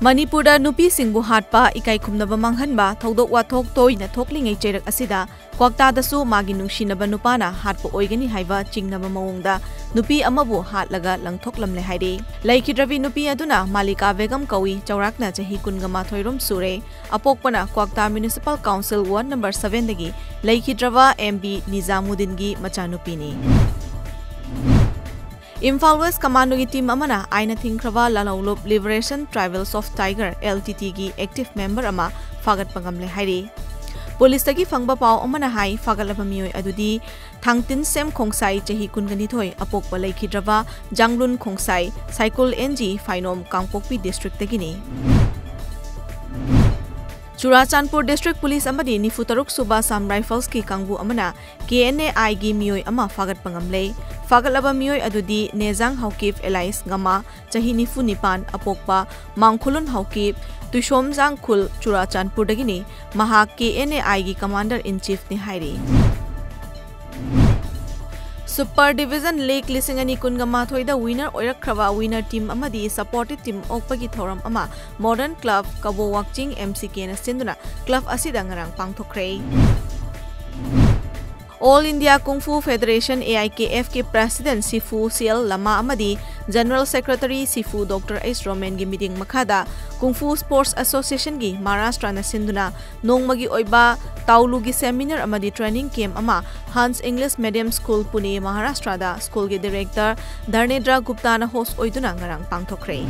Manipura nupi singbu hatpa ikai khumnaba manghanba thodok wathok toina thoklingai cherak asida kwakta dasu magi nungsinaba nupana hatpa oigani haiba chingnaba mawongda nupi amabu hatlaga langthoklamle hairi laikhidrabi nupi aduna Malika Begum kawi chaurakna chahi kungama thoirom sure apokpana kwakta Municipal Council Ward number 7 dagi laikhidraba MB Nizamuddin gi machanupini Imphal West Commando ki team amana aina thingkraba Lalaulob Liberation Tribals of Tiger LTT gi active member ama fagat pangamle hairi Police tagi fangba paw amana hai fagalaba mioi adudi thangtin sem khongsai chahi kungani thoi apokpa laikhidraba janglun khongsai cycle NG Phainom Kangpokpi district tagini Churachandpur District Police amadi Nifutaruk Suba Sam Rifles ki kangbu amana KNAI gi mioi ama fagat pangamle fagalaba mioi adudi Nezang Haukip Elias Gama chahi nifu nipan apokpa Mangkhulun Haukip Tushomjang Khul Churachandpur dagini mahak KNAI gi Commander in Chief ni hairi Super Division Lake Lisingani Kungama Thoida winner oirakraba winner team amadi supported team okpagi thoram ama Modern Club Kabo Wakching MCK na sinduna club asida ngarang pangthokre All India Kung Fu Federation AIKF ke President Sifu CL Lama amadi General Secretary Sifu Dr. H. Roman gi meeting makhada Kung Fu Sports Association gi Maharashtra na sinduna nongmagi oiba taulu gi seminar amadi training camp ama Hans English Medium School Pune Maharashtra da school gi director Dharnendra Gupta na host oiduna ngarang pangthokre